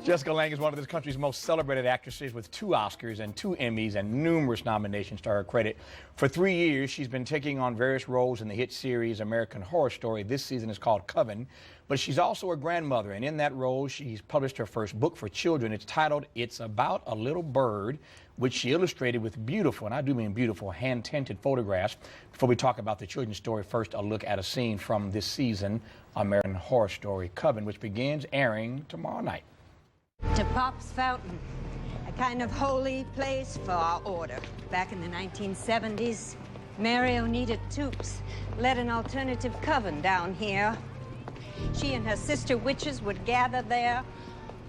Jessica Lange is one of this country's most celebrated actresses with 2 Oscars and 2 Emmys and numerous nominations to her credit. For 3 years, she's been taking on various roles in the hit series American Horror Story. This season is called Coven, but she's also a grandmother, and in that role, she's published her first book for children. It's titled It's About a Little Bird, which she illustrated with beautiful, and I do mean beautiful, hand-tinted photographs. Before we talk about the children's story, first a look at a scene from this season, American Horror Story Coven, which begins airing tomorrow night. To Pop's Fountain, a kind of holy place for our order. Back in the 1970s, Mary Onita Toops led an alternative coven down here. She and her sister witches would gather there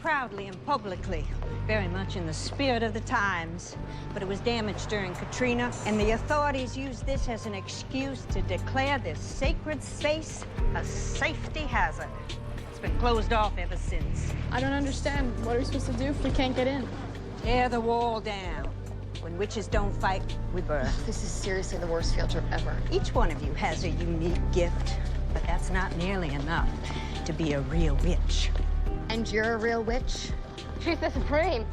proudly and publicly, very much in the spirit of the times. But it was damaged during Katrina, and the authorities used this as an excuse to declare this sacred space a safety hazard. It's been closed off ever since. I don't understand. What are we supposed to do if we can't get in? Tear the wall down. When witches don't fight, we burn. This is seriously the worst field trip ever. Each one of you has a unique gift, but that's not nearly enough to be a real witch. And you're a real witch? She's the supreme.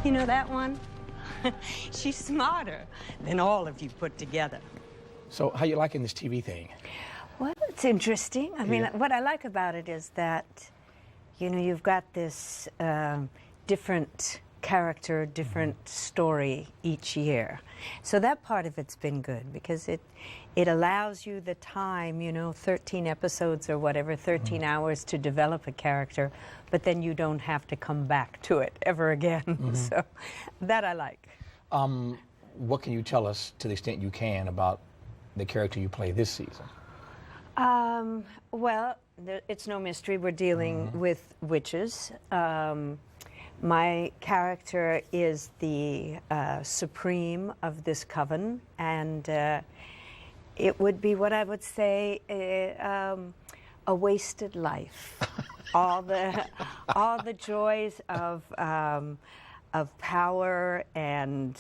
You know that one? She's smarter than all of you put together. So how you liking this TV thing? Well, it's interesting. I mean, Yeah. what I like about it is that, you know, you've got this different character, different story each year. So that part of it's been good because it allows you the time, you know, 13 episodes or whatever, 13 hours to develop a character, but then you don't have to come back to it ever again. So that I like. What can you tell us, to the extent you can, about the character you play this season? Well, it's no mystery. We're dealing with witches. My character is the supreme of this coven, and it would be what I would say a wasted life. all the joys of power and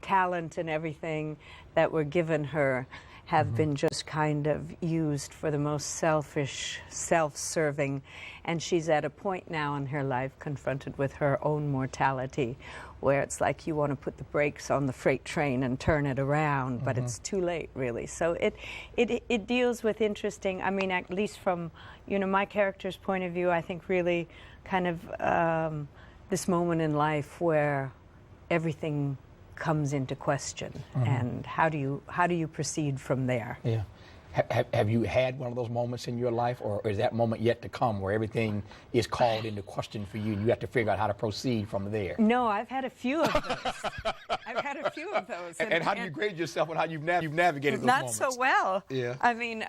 talent and everything that were given her have been just kind of used for the most selfish, self-serving, and she's at a point now in her life confronted with her own mortality where it's like you want to put the brakes on the freight train and turn it around, but it's too late, really. So it deals with interesting, I mean, at least from, you know, my character's point of view, I think really kind of this moment in life where everything comes into question, and how do you proceed from there? Yeah. Have you had one of those moments in your life, or is that moment yet to come where everything is called into question for you and you have to figure out how to proceed from there? No, I've had a few of those. I've had a few of those. And how do you grade yourself on how you've navigated those moments? Not so well. Yeah. I mean,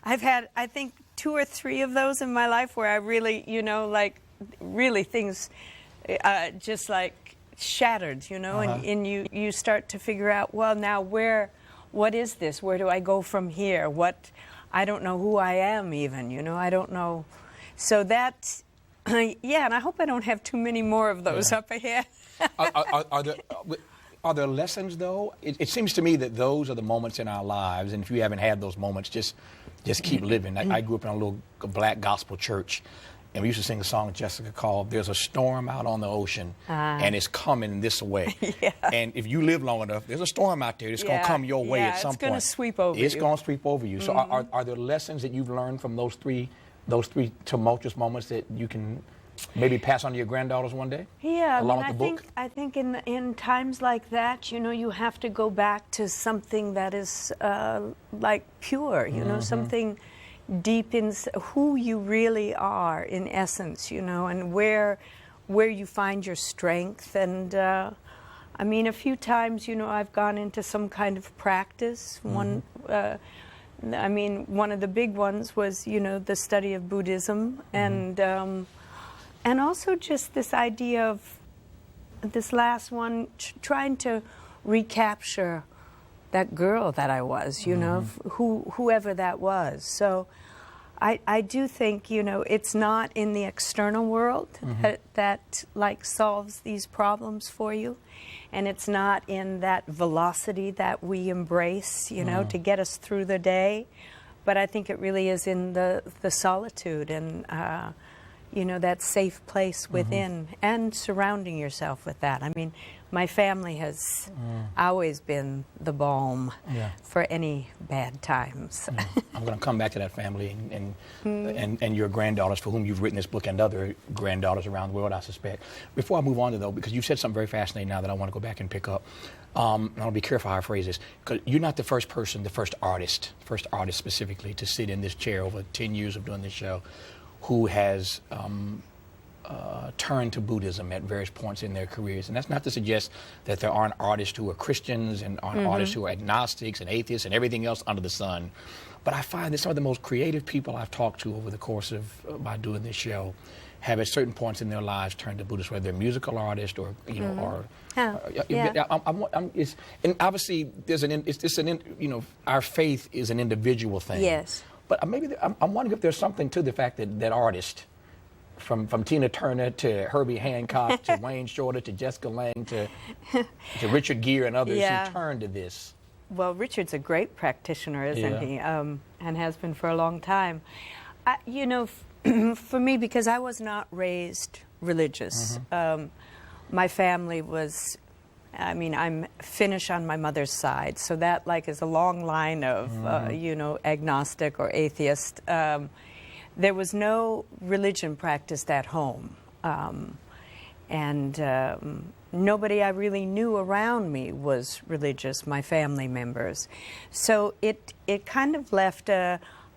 I've had, I think, 2 or 3 of those in my life where I really, you know, like, really things just like shattered, you know, and you start to figure out, well, now what is this? Where do I go from here? I don't know who I am even, you know, I don't know. So that, yeah, and I hope I don't have too many more of those up ahead. Are there lessons, though? It seems to me that those are the moments in our lives, and if you haven't had those moments, just keep living. I grew up in a little black gospel church, and we used to sing a song, Jessica, called "There's a Storm Out on the Ocean, and it's coming this way." Yeah. And if you live long enough, there's a storm out there that's going to come your way at some point. It's going to sweep over you. It's going to sweep over you. So are there lessons that you've learned from those three tumultuous moments that you can maybe pass on to your granddaughters one day? Yeah, along with the book? I think in times like that, you know, you have to go back to something that is like pure, you know, something deep in who you really are in essence, you know, and where you find your strength. And I mean, a few times, you know, I've gone into some kind of practice. I mean, one of the big ones was, you know, the study of Buddhism, and also just this idea of this last one, trying to recapture that girl that I was, you know, whoever that was. So I do think, you know, it's not in the external world that like solves these problems for you. And it's not in that velocity that we embrace, you know, to get us through the day. but I think it really is in the solitude and you know, that safe place within, and surrounding yourself with that. I mean, my family has always been the balm for any bad times. I'm going to come back to that family and your granddaughters, for whom you've written this book, and other granddaughters around the world, I suspect. Before I move on to though, because you said something very fascinating now that I want to go back and pick up. And I'll be careful how I phrase this, because you're not the first person, the first artist specifically, to sit in this chair over 10 years of doing this show, who has turned to Buddhism at various points in their careers. And that's not to suggest that there aren't artists who are Christians and aren't artists who are agnostics and atheists and everything else under the sun. But I find that some of the most creative people I've talked to over the course of by doing this show have at certain points in their lives turned to Buddhism, whether they're musical artists or, you know, or... and obviously, you know, our faith is an individual thing. Yes. But maybe I'm wondering if there's something to the fact that artists, from Tina Turner to Herbie Hancock to Wayne Shorter to Jessica Lange to Richard Gere and others who turned to this. Well, Richard's a great practitioner, isn't he? And has been for a long time. You know, for me, because I was not raised religious, my family was... I mean, I'm Finnish on my mother's side, so that like is a long line of, you know, agnostic or atheist. There was no religion practiced at home, and nobody I really knew around me was religious, my family members. So it kind of left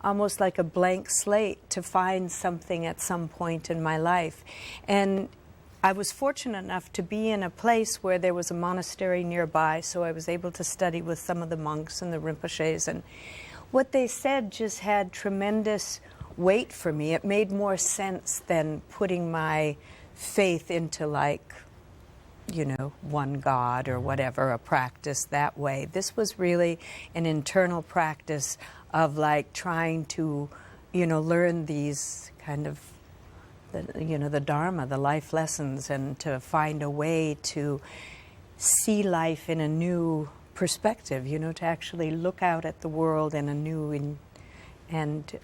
almost like a blank slate to find something at some point in my life. And I was fortunate enough to be in a place where there was a monastery nearby, so I was able to study with some of the monks and the Rinpoches, and what they said just had tremendous weight for me. It made more sense than putting my faith into, like, you know, one God or whatever, a practice that way. This was really an internal practice of, like, trying to, you know, learn these kind of the Dharma, the life lessons, and to find a way to see life in a new perspective, you know, to actually look out at the world in a new and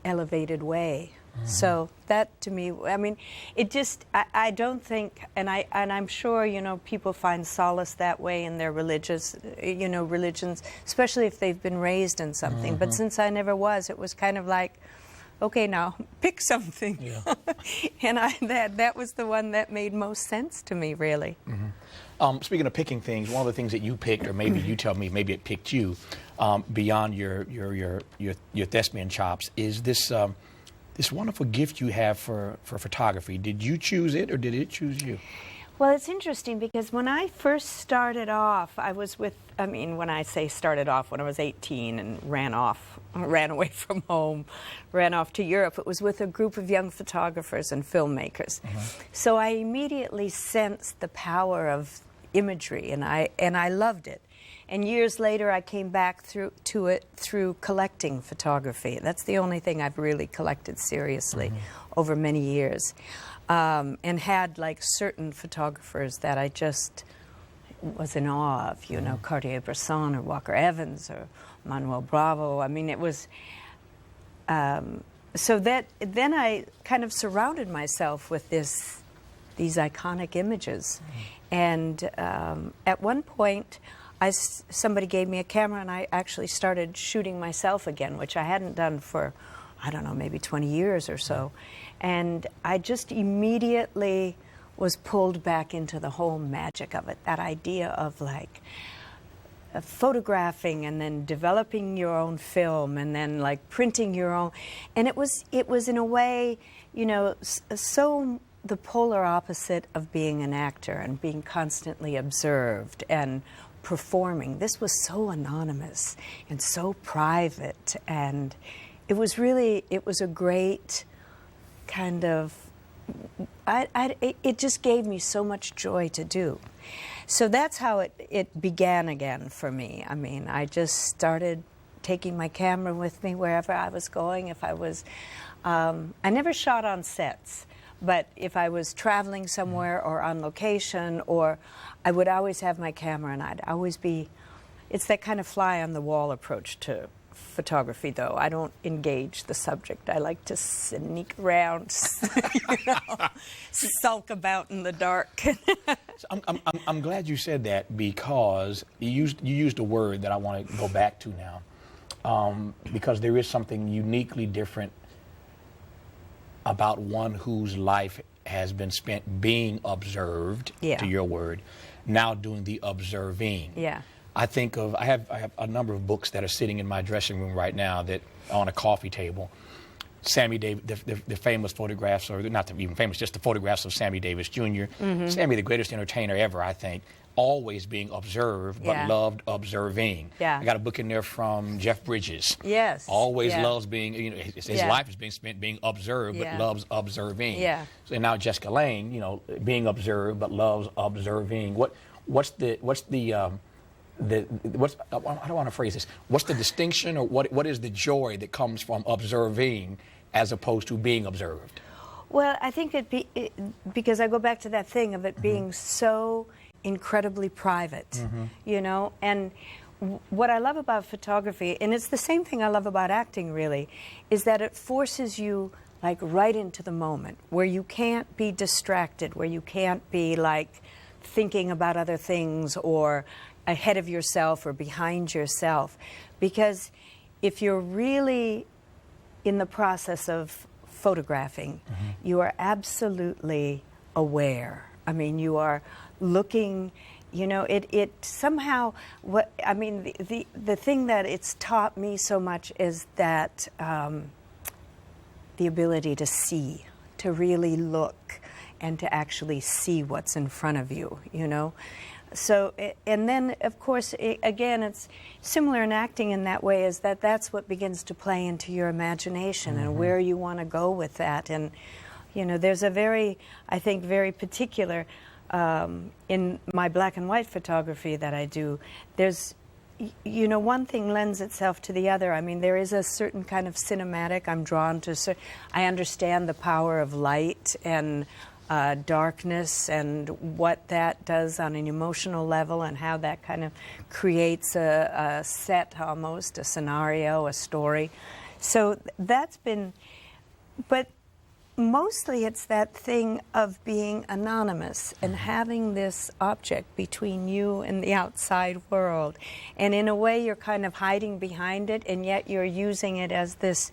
elevated way. So that, to me, I mean, it just, I don't think, and I'm sure, you know, people find solace that way in their religious, you know, religions, especially if they've been raised in something. But since I never was, it was kind of like, okay, now pick something. And that was the one that made most sense to me, really. Speaking of picking things, one of the things that you picked, or maybe you tell me, maybe it picked you, beyond your thespian chops, is this this wonderful gift you have for photography. Did you choose it, or did it choose you? Well, it's interesting because when I first started off, I was with, I mean, when I say started off, when I was 18 and ran away from home, ran off to Europe, it was with a group of young photographers and filmmakers. So I immediately sensed the power of imagery, and I loved it. And years later, I came back to it through collecting photography. That's the only thing I've really collected seriously over many years. And had, like, certain photographers that I just was in awe of, you know, Cartier-Bresson or Walker Evans or Manuel Bravo. I mean, it was... so that then I kind of surrounded myself with these iconic images. And at one point, somebody gave me a camera, and I actually started shooting myself again, which I hadn't done for, I don't know, maybe 20 years or so. And I just immediately was pulled back into the whole magic of it, that idea of, like, photographing and then developing your own film and then, like, printing your own. And it was in a way, you know, so the polar opposite of being an actor and being constantly observed and performing. This was so anonymous and so private, and it was a great kind of, it just gave me so much joy to do. So that's how it began again for me. I mean, I just started taking my camera with me wherever I was going. If I was, I never shot on sets, but if I was traveling somewhere or on location, or I would always have my camera, and I'd always be, it's that kind of fly on the wall approach to photography, though. I don't engage the subject. I like to sneak around, sulk about in the dark. So I'm glad you said that, because you used a word that I want to go back to now, because there is something uniquely different about one whose life has been spent being observed, to your word, now doing the observing. Yeah. I have a number of books that are sitting in my dressing room right now that on a coffee table. Sammy Davis, the famous photographs, or not even famous, just the photographs of Sammy Davis Jr. Sammy, the greatest entertainer ever, I think, always being observed, but loved observing. Yeah. I got a book in there from Jeff Bridges. Yes. Always loves being, his life is being spent being observed, but loves observing. Yeah. So now Jessica Lange, being observed, but loves observing. I don't want to phrase this. What's the distinction, or what is the joy that comes from observing as opposed to being observed? Well, I think because I go back to that thing of it being so incredibly private, and what I love about photography, and it's the same thing I love about acting really, is that it forces you like right into the moment, where you can't be distracted, where you can't be like thinking about other things or ahead of yourself or behind yourself. Because if you're really in the process of photographing, you are absolutely aware. I mean, you are looking, it somehow, the thing that it's taught me so much is that the ability to see, to really look and to actually see what's in front of you, So, and then, of course, again, it's similar in acting in that way, is that that's what begins to play into your imagination and where you want to go with that. And, there's a very particular, in my black and white photography that I do, there's, one thing lends itself to the other. I mean, there is a certain kind of cinematic I'm drawn to. I understand the power of light and darkness and what that does on an emotional level, and how that kind of creates a set, almost a scenario, a story. So that's been, but mostly it's that thing of being anonymous and having this object between you and the outside world, and in a way you're kind of hiding behind it, and yet you're using it as this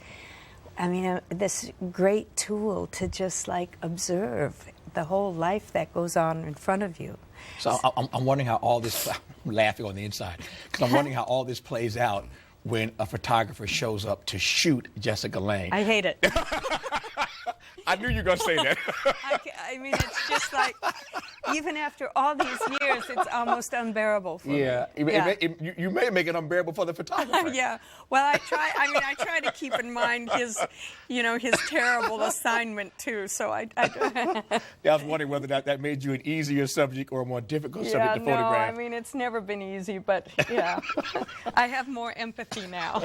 this great tool to just like observe the whole life that goes on in front of you. So I'm wondering how all this, I'm laughing on the inside, because I'm wondering how all this plays out when a photographer shows up to shoot Jessica Lange. I hate it. I knew you were going to say that. It's just like, even after all these years, it's almost unbearable for me. Yeah. You may make it unbearable for the photographer. Yeah. Well, I try to keep in mind his terrible assignment too. So I was wondering whether that made you an easier subject or a more difficult subject to photograph. No, it's never been easy, but yeah, I have more empathy now.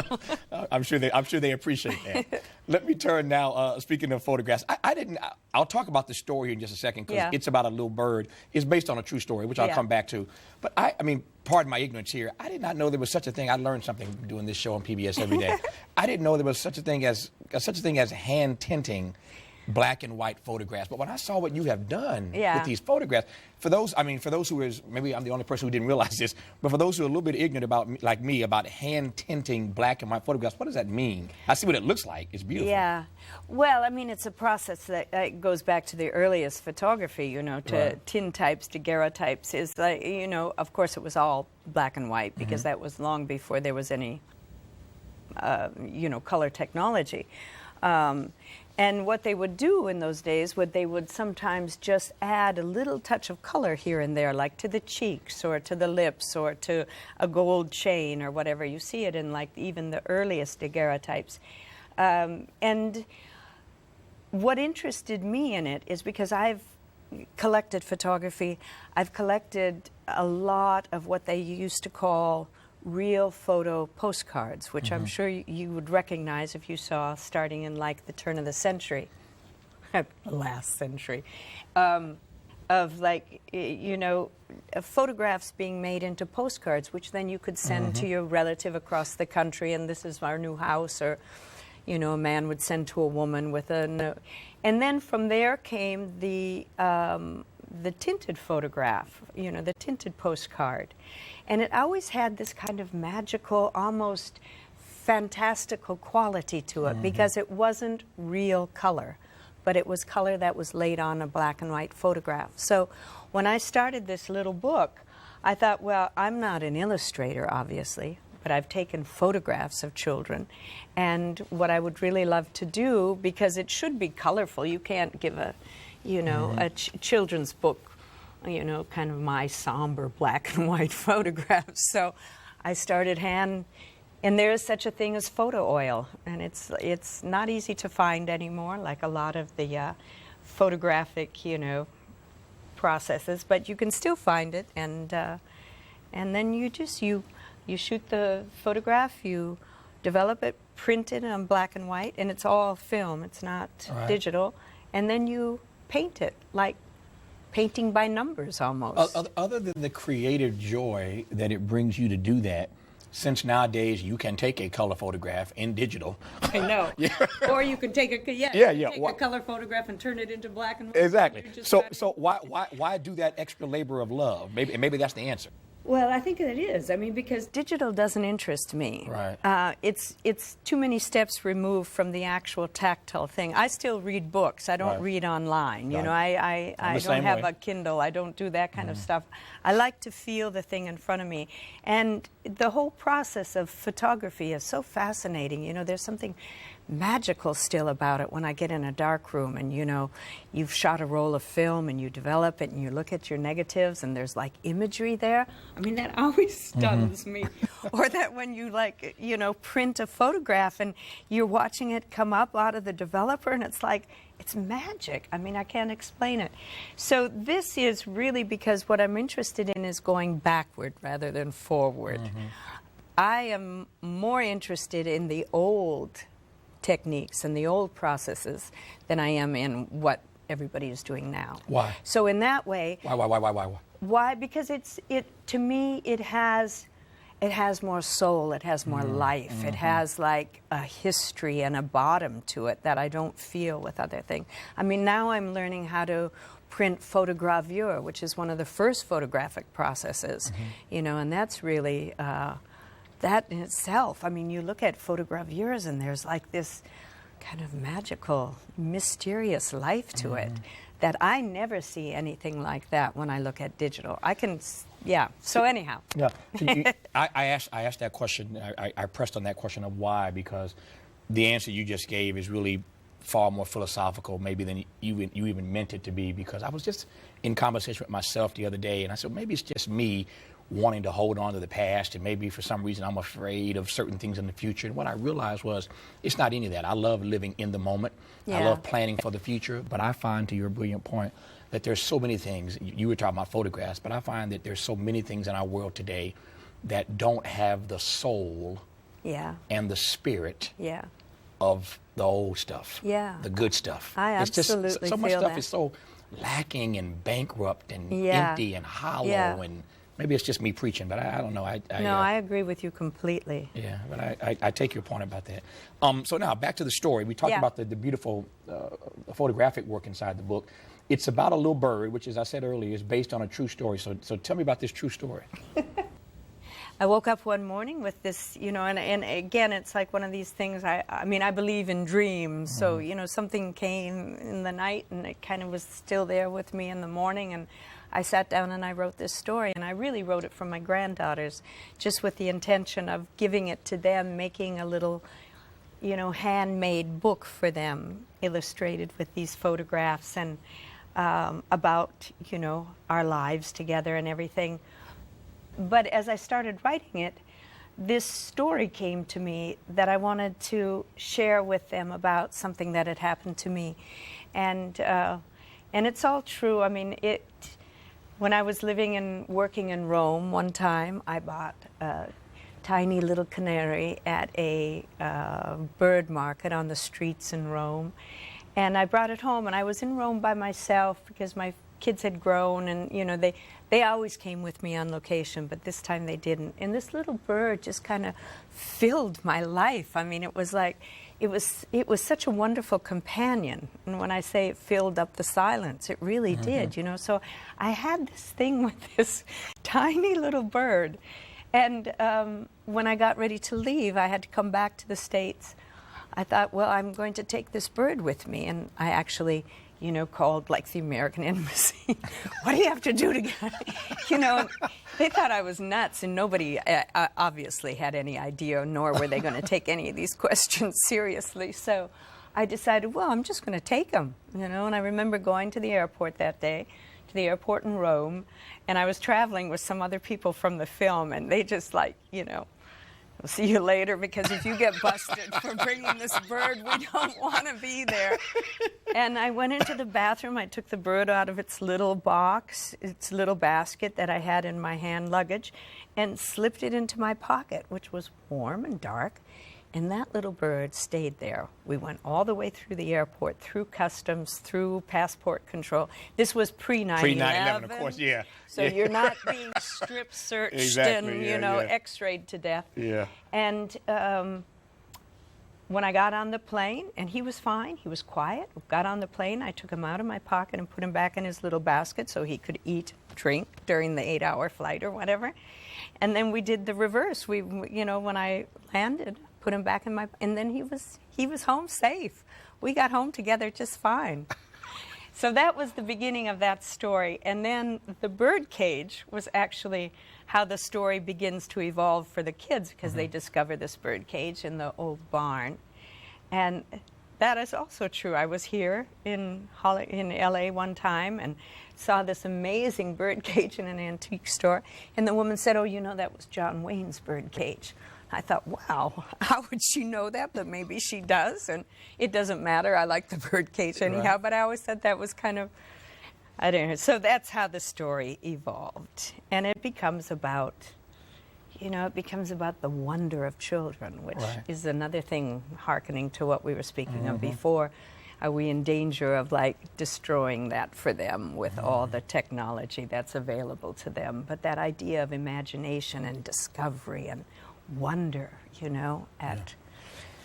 I'm sure they appreciate that. Let me turn now. Speaking of photographs, I'll talk about the story in just a second, because it's about a little bird. It's based on a true story, which I'll come back to. But pardon my ignorance here. I did not know there was such a thing. I learned something doing this show on PBS every day. I didn't know there was such a thing as hand tinting black and white photographs. But when I saw what you have done with these photographs, for those who is, maybe I'm the only person who didn't realize this, but for those who are a little bit ignorant about hand tinting black and white photographs, what does that mean? I see what it looks like. It's beautiful. Yeah. Well, it's a process that goes back to the earliest photography, to tintypes, daguerreotypes. Is like, of course it was all black and white, because that was long before there was any, color technology. And what they would do in those days, they would sometimes just add a little touch of color here and there, like to the cheeks or to the lips or to a gold chain or whatever. You see it in like even the earliest daguerreotypes. And what interested me in it is because I've collected photography. I've collected a lot of what they used to call real photo postcards, which I'm sure you would recognize if you saw starting in like the turn of the century, last century. of like, photographs being made into postcards, which then you could send to your relative across the country, and this is our new house, or, a man would send to a woman with a note. And then from there came the tinted photograph, the tinted postcard. And it always had this kind of magical, almost fantastical quality to it, because it wasn't real color, but it was color that was laid on a black and white photograph. So when I started this little book, I thought, well, I'm not an illustrator, obviously, but I've taken photographs of children. And what I would really love to do, because it should be colorful, you can't give a children's book, kind of my somber black and white photographs. So I started and there is such a thing as photo oil, and it's not easy to find anymore, like a lot of the photographic, processes, but you can still find it, and then you shoot the photograph, you develop it, print it on black and white, and it's all film, it's not digital, and then you paint it, like painting by numbers almost. Other than the creative joy that it brings you to do that, since nowadays you can take a color photograph in digital. I know. Or you can take a color photograph and turn it into black and white. Exactly. So why do that extra labor of love? Maybe that's the answer. Well, I think it is. I mean, because digital doesn't interest me. Right. It's too many steps removed from the actual tactile thing. I still read books. I don't read online. Right. I don't have a Kindle. I don't do that kind of stuff. I like to feel the thing in front of me. And the whole process of photography is so fascinating. There's something magical still about it when I get in a dark room and you've shot a roll of film and you develop it and you look at your negatives and there's like imagery there. I mean, that always stuns me. Or that when you print a photograph and you're watching it come up out of the developer and it's like, it's magic. I mean, I can't explain it. So this is really because what I'm interested in is going backward rather than forward. I am more interested in the old techniques and the old processes than I am in what everybody is doing now. Why? So in that way, Why? Why? Because to me it has more soul, it has more life, it has like a history and a bottom to it that I don't feel with other things. I mean, now I'm learning how to print photogravure, which is one of the first photographic processes, and that's really that in itself. I mean, you look at photogravures and there's like this kind of magical, mysterious life to it that I never see anything like that when I look at digital. So anyhow. Yeah. I asked that question, I pressed on that question of why, because the answer you just gave is really far more philosophical maybe than you even meant it to be, because I was just in conversation with myself the other day and I said, maybe it's just me wanting to hold on to the past, and maybe for some reason I'm afraid of certain things in the future. And what I realized was it's not any of that. I love living in the moment. I love planning for the future, but I find, to your brilliant point, that there's so many things. You were talking about photographs, but I find that there's so many things in our world today that don't have the soul and the spirit of the old stuff, the good stuff. I absolutely it's just, so much feel stuff that. is so lacking and bankrupt and empty and hollow and maybe it's just me preaching, but I don't know. I agree with you completely. Yeah, but I take your point about that. So now, back to the story. We talked about the beautiful photographic work inside the book. It's about a little bird, which, as I said earlier, is based on a true story. So tell me about this true story. I woke up one morning with this, and again, it's like one of these things, I mean, I believe in dreams. So, something came in the night and it kind of was still there with me in the morning. And I sat down and I wrote this story, and I really wrote it for my granddaughters, just with the intention of giving it to them, making a little, handmade book for them, illustrated with these photographs and about, our lives together and everything. But as I started writing it, this story came to me that I wanted to share with them about something that had happened to me. And it's all true. I mean, when I was living and working in Rome one time, I bought a tiny little canary at a bird market on the streets in Rome. And I brought it home, and I was in Rome by myself because my kids had grown, and you know, they always came with me on location, but this time they didn't. And this little bird just kind of filled my life. I mean, it was like, it was such a wonderful companion. And when I say it filled up the silence, it really did, you know. So I had this thing with this tiny little bird. And when I got ready to leave, I had to come back to the States. I thought, well, I'm going to take this bird with me. And I actually, you know, called like the American Embassy. What do you have to do to get, you know, they thought I was nuts, and nobody obviously had any idea, nor were they going to take any of these questions seriously. So I decided, well, I'm just going to take him, you know. And I remember going to the airport that day, to the airport in Rome, and I was traveling with some other people from the film, and they just like, you know, we'll see you later, because if you get busted for bringing this bird, we don't want to be there. And I went into the bathroom. I took the bird out of its little box, its little basket that I had in my hand luggage, and slipped it into my pocket, which was warm and dark. And that little bird stayed there. We went all the way through the airport, through customs, through passport control. This was pre-9/11. Pre-9/11, of course, yeah. So you're not being strip searched Exactly, and, yeah, you know, yeah. x-rayed to death. Yeah. And when I got on the plane, and he was fine, he was quiet, got on the plane, I took him out of my pocket and put him back in his little basket so he could eat, drink during the 8-hour flight or whatever. And then we did the reverse. We, you know, when I landed, put him back in my, and then he was home safe. We got home together just fine. So that was the beginning of that story. And then the bird cage was actually how the story begins to evolve for the kids, because they discover this bird cage in the old barn. And that is also true. I was here in LA one time and saw this amazing bird cage in an antique store. And the woman said, oh, you know, that was John Wayne's bird cage. I thought, wow, how would she know that? But maybe she does, and it doesn't matter. I like the bird cage anyhow, Right. but I always thought that was kind of, I don't know. So that's how the story evolved. And it becomes about, you know, it becomes about the wonder of children, which Right. is another thing hearkening to what we were speaking of before. Are we in danger of like destroying that for them with all the technology that's available to them? But that idea of imagination and discovery and wonder, you know,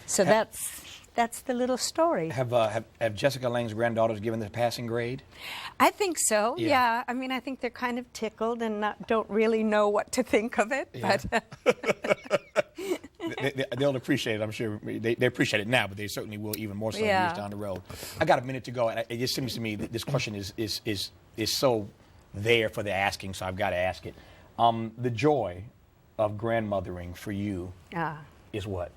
so that's the little story. Have Jessica Lange's granddaughters given the passing grade? I think so. Yeah. Yeah. I mean, I think they're kind of tickled and don't really know what to think of it. Yeah. But They'll appreciate it, I'm sure. They appreciate it now, but they certainly will even more so Yeah. years down the road. I got a minute to go, and it just seems to me that this question is so there for the asking, so I've got to ask it. The joy of grandmothering for you is what?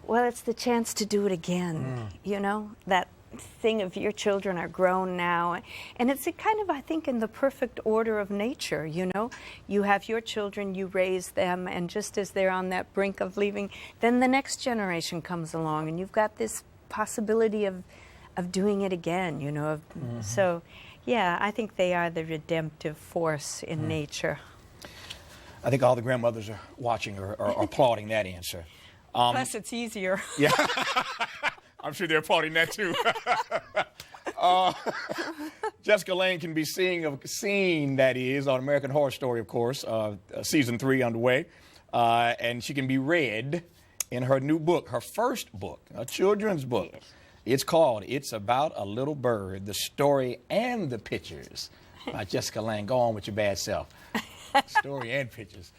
Well, it's the chance to do it again, you know, that thing of your children are grown now. And it's a kind of, I think, in the perfect order of nature, you know. You have your children, you raise them, and just as they're on that brink of leaving, then the next generation comes along, and you've got this possibility of doing it again, you know. So, yeah, I think they are the redemptive force in nature. I think all the grandmothers are watching or applauding that answer. Plus, it's easier. Yeah, I'm sure they're applauding that too. Jessica Lange can be seen, that is, on American Horror Story, of course, season 3 underway. And she can be read in her new book, her first book, a children's book. Yes. It's called It's About a Little Bird, the story and the pictures by Jessica Lange. Go on with your bad self. Story and pictures.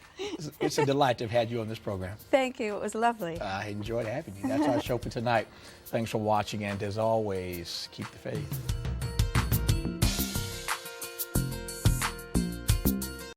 It's a delight to have had you on this program. Thank you. It was lovely. I enjoyed having you. That's our show for tonight. Thanks for watching, and as always, keep the faith.